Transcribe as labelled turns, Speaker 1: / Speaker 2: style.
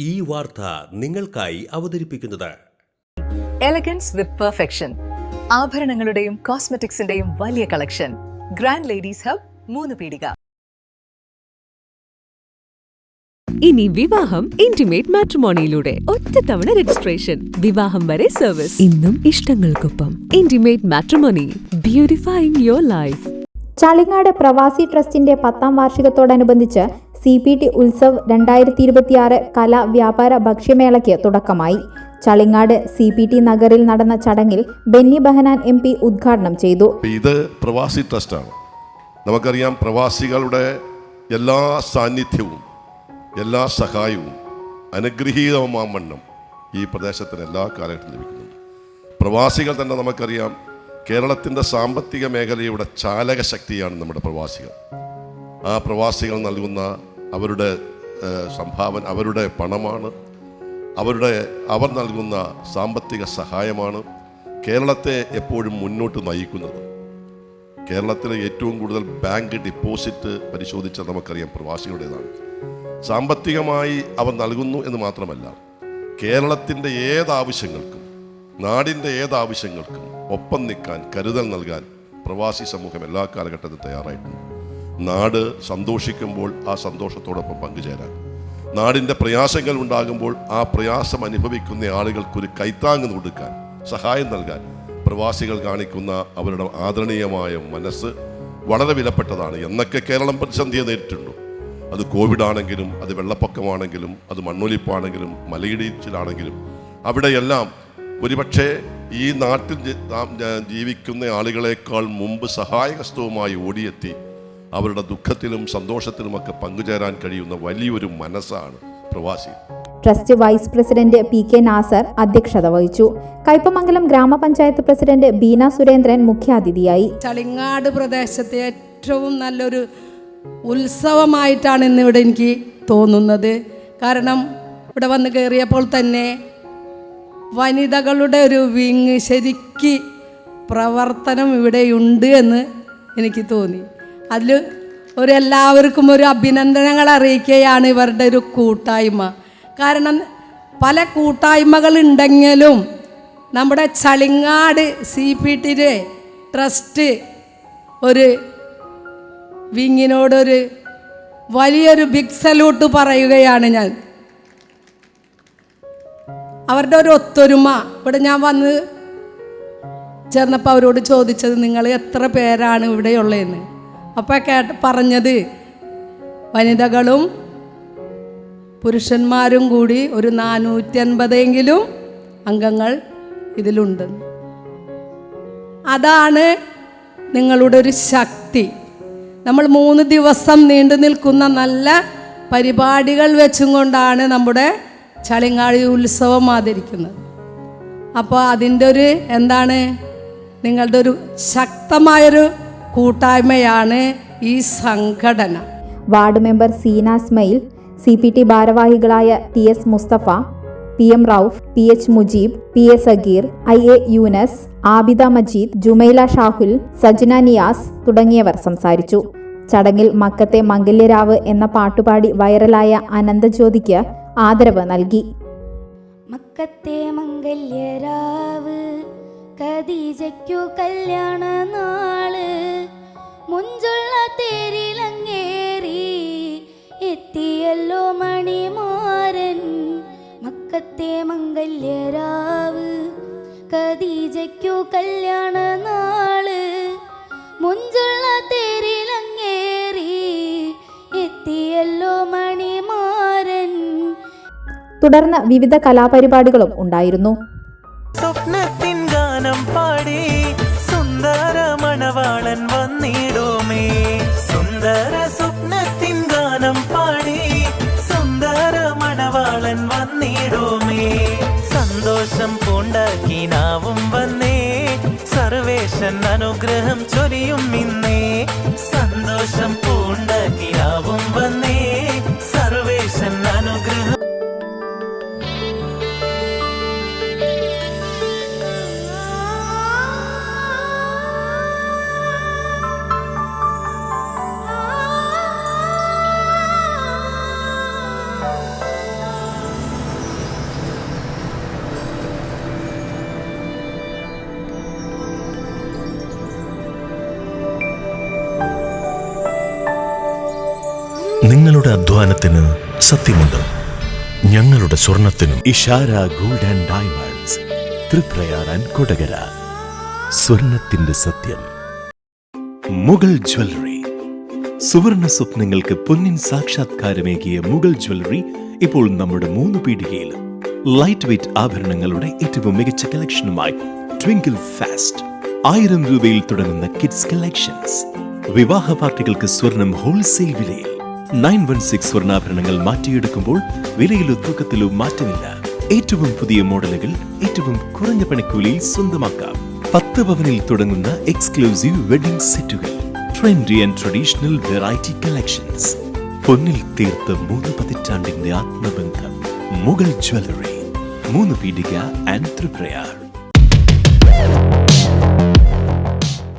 Speaker 1: ഈ വാർത്ത നിങ്ങൾക്കായി അവതരിപ്പിക്കുന്നത്
Speaker 2: എലഗൻസ് വിത്ത് പെർഫെക്ഷൻ. ആഭരണങ്ങളുടെയും കോസ്മെറ്റിക്സിന്റെയും വലിയ കളക്ഷൻ. ഗ്രാൻഡ് ലേഡീസ് ഹബ്, 3 പീടിക.
Speaker 3: ഇനി വിവാഹം ഇന്റിമേറ്റ് മാട്രിമോണിയിലൂടെ ഒറ്റത്തവണ രജിസ്ട്രേഷൻ, വിവാഹം വരെ സർവീസ്. ഇന്നും ഇഷ്ടങ്ങൾക്കൊപ്പം intimate matrimony, beautifying your life.
Speaker 4: Chalingad പ്രവാസി ട്രസ്റ്റിന്റെ 10ാം വാർഷികത്തോടനുബന്ധിച്ച് CPT ഉത്സവ് 2026 കലാ വ്യാപാര ഭക്ഷ്യമേളയ്ക്ക് തുടക്കമായി. ചളിങ്ങാട് CPT നഗറിൽ നടന്ന ചടങ്ങിൽ ബെന്നി ബെഹനാൻ MP ഉദ്ഘാടനം ചെയ്തു.
Speaker 5: ഇത് പ്രവാസി ട്രസ്റ്റാണ്. നമുക്കറിയാം, പ്രവാസികളുടെ എല്ലാ സാന്നിധ്യവും എല്ലാ സഹായവും അനുഗ്രഹീതമാവണ്ണം ഈ പ്രദേശത്തിന് എല്ലാ കാലഘട്ടത്തിലും ലഭിക്കുന്നുണ്ട്. പ്രവാസികൾ തന്നെ നമുക്കറിയാം, കേരളത്തിൻ്റെ സാമ്പത്തിക മേഖലയുടെ ചാലക ശക്തിയാണ് നമ്മുടെ പ്രവാസികൾ. ആ പ്രവാസികൾ നൽകുന്ന അവരുടെ സംഭാവന, അവരുടെ പണമാണ്, അവർ നൽകുന്ന സാമ്പത്തിക സഹായമാണ് കേരളത്തെ എപ്പോഴും മുന്നോട്ട് നയിക്കുന്നത്. കേരളത്തിലെ ഏറ്റവും കൂടുതൽ ബാങ്ക് ഡിപ്പോസിറ്റ് പരിശോധിച്ചാൽ നമുക്കറിയാം പ്രവാസികളുടേതാണ്. സാമ്പത്തികമായി അവർ നൽകുന്നു എന്ന് മാത്രമല്ല, കേരളത്തിൻ്റെ ഏതാവശ്യങ്ങൾക്കും നാടിൻ്റെ ഏതാവശ്യങ്ങൾക്കും ഒപ്പം നിൽക്കാൻ, കരുതൽ നൽകാൻ പ്രവാസി സമൂഹം എല്ലാ കാലഘട്ടത്തിലും തയ്യാറായിട്ടുണ്ട്. നാട് സന്തോഷിക്കുമ്പോൾ ആ സന്തോഷത്തോടൊപ്പം പങ്കുചേരാൻ, നാടിൻ്റെ പ്രയാസങ്ങൾ ഉണ്ടാകുമ്പോൾ ആ പ്രയാസം അനുഭവിക്കുന്ന ആളുകൾക്കൊരു കൈത്താങ്ങ് കൊടുക്കാൻ, സഹായം നൽകാൻ പ്രവാസികൾ കാണിക്കുന്ന അവരുടെ ആദരണീയമായ മനസ്സ് വളരെ വിലപ്പെട്ടതാണ്. എന്നൊക്കെ കേരളം പ്രതിസന്ധിയെ നേരിട്ടുണ്ടോ, അത് കോവിഡാണെങ്കിലും, അത് വെള്ളപ്പൊക്കമാണെങ്കിലും, അത് മണ്ണൊലിപ്പാണെങ്കിലും, മലയിടിച്ചിലാണെങ്കിലും, അവിടെയെല്ലാം ഒരുപക്ഷെ ഈ നാട്ടിൽ ജീവിക്കുന്ന ആളുകളെക്കാൾ മുമ്പ് സഹായഹസ്തവുമായി ഓടിയെത്തി അവരുടെ ദുഃഖത്തിലും സന്തോഷത്തിലുമൊക്കെ പങ്കുചേരാൻ കഴിയുന്ന വലിയൊരു മനസ്സാണ് പ്രവാസി.
Speaker 4: Trust vice president PK Nasar അധ്യക്ഷത വഹിച്ചു. കയ്പമംഗലം ഗ്രാമപഞ്ചായത്ത് പ്രസിഡന്റ് ബീന സുരേന്ദ്രൻ മുഖ്യാതിഥിയായി.
Speaker 6: ചളിങ്ങാട് പ്രദേശത്തെ ഏറ്റവും നല്ലൊരു ഉത്സവമായിട്ടാണ് ഇന്നിവിടെ എനിക്ക് തോന്നുന്നത്. കാരണം ഇവിടെ വന്ന് കയറിയപ്പോൾ തന്നെ വനിതകളുടെ ഒരു വിങ് ശരിക്ക് പ്രവർത്തനം ഇവിടെയുണ്ട് എന്ന് എനിക്ക് തോന്നി. അതിൽ എല്ലാവർക്കും ഒരു അഭിനന്ദനങ്ങൾ അറിയിക്കുകയാണ് ഇവരുടെ ഒരു കൂട്ടായ്മ. കാരണം പല കൂട്ടായ്മകളുണ്ടെങ്കിലും നമ്മുടെ ചളിങ്ങാട് CPT ട്രസ്റ്റ് ഒരു വിങ്ങിനോടൊരു വലിയൊരു ബിഗ് സല്യൂട്ട് പറയുകയാണ് ഞാൻ. അവരുടെ ഒരു ഒത്തൊരുമ. ഇവിടെ ഞാൻ വന്ന് ചേർന്നപ്പോൾ അവരോട് ചോദിച്ചത്, നിങ്ങൾ എത്ര പേരാണ് ഇവിടെയുള്ളതെന്ന്. അപ്പോൾ പറഞ്ഞത് വനിതകളും പുരുഷന്മാരും കൂടി ഒരു 450 അംഗങ്ങൾ ഇതിലുണ്ട്. അതാണ് നിങ്ങളുടെ ഒരു ശക്തി. നമ്മൾ 3 ദിവസം നീണ്ടു നിൽക്കുന്ന നല്ല പരിപാടികൾ വെച്ചും കൊണ്ടാണ് നമ്മുടെ ചളിങ്ങാട് ഉത്സവം ആദരിക്കുന്നത്. അപ്പോൾ അതിൻ്റെ ഒരു നിങ്ങളുടെ ഒരു ശക്തമായൊരു കൂട്ടായ്മയാണ് ഈ സംഘടന.
Speaker 4: Ward member Seena Smile, CPT ഭാരവാഹികളായ TS Mustafa, PM Rauf, PH Mujeeb, PA Sageer, IA Yunus, Abida Majeed, Jumaila Shahul, Sajna Niyas തുടങ്ങിയവർ സംസാരിച്ചു. ചടങ്ങിൽ മക്കത്തെ മംഗല്യരാവ് എന്ന പാട്ടുപാടി വൈറലായ അനന്തജ്യോതിക്ക് ആദരവ് നൽകി.
Speaker 7: മക്കത്തെ മംഗല്യരാവ്, ഖദീജയ്ക്കു കല്യാണ നാള്, മുഞ്ചുള്ള തേരിലങ്ങേറി എത്തിയല്ലോ മണിമാരൻ. മക്കത്തെ മംഗല്യരാവ്, ഖദീജയ്ക്കു കല്യാണ നാള്, മുഞ്ചുള്ള തേരിലങ്ങേറി എത്തിയല്ലോ മണിമാരൻ.
Speaker 4: തുടർന്ന് വിവിധ കലാപരിപാടികളും ഉണ്ടായിരുന്നു.
Speaker 8: സ്വപ്നത്തിൻ ഗാനം പാടി സുന്ദര മണവാളൻ വന്നിടുമേ, സുന്ദര സ്വപ്നത്തിൻ ഗാനം പാടി സുന്ദര മണവാളൻ വന്നിടുമേ. സന്തോഷം പൂണ്ടാക്കിനാവും വന്നേ, സർവേശൻ അനുഗ്രഹം ചൊരിയും ഇന്നേ. സന്തോഷം പൂണ്ടാക്കിനാവും വന്നേ, സർവേശൻ അനുഗ്രഹം.
Speaker 9: ഞങ്ങളുടെ അധ്വാനത്തിന് സത്യമുണ്ട്, ഞങ്ങളുടെ സ്വർണത്തിനും. Ishara gold and diamonds, Triprayar and Kodakara. സ്വർണത്തിന്റെ സത്യം. മുഗൾ ജ്വല്ലറി. സുവർണ സ്വപ്നങ്ങൾക്ക് പൊന്നിൻ സാക്ഷാത്കാരമേകിയ മുഗൾ ജ്വല്ലറി ഇപ്പോൾ നമ്മുടെ 3 പീടികയിലും. ലൈറ്റ് വെയ്റ്റ് ആഭരണങ്ങളുടെ ഏറ്റവും മികച്ച കളക്ഷനുമായി ട്വിങ്കിൾ ഫാസ്റ്റ്. 1000 രൂപയിൽ തുടങ്ങുന്ന കിഡ്സ് കളക്ഷൻസ്. വിവാഹ പാർട്ടികൾക്ക് സ്വർണം ഹോൾസെയിൽ വിലയിൽ. 916 സ്വർണ്ണാഭരണങ്ങൾ മാറ്റിയെടുക്കുമ്പോൾ വിലയിലോ തൂക്കത്തിലോ മാറ്റമില്ല. ഏറ്റവും പുതിയ മോഡലുകൾ ഏറ്റവും കുറഞ്ഞ പണിക്കൂലിയിൽ സ്വന്തമാക്കാം. 10 പവനിൽ തുടങ്ങുന്ന എക്സ്ക്ലൂസീവ് വെഡിംഗ് സെറ്റുകൾ. Trendy and traditional variety collections. പൊന്നിൽ തീർത്ത 3 പതിറ്റാണ്ടിന്റെ ആത്മബന്ധം. മുഗൾ ജ്വല്ലറി, 3 പീടിക ആൻഡ് തൃപ്രയാർ.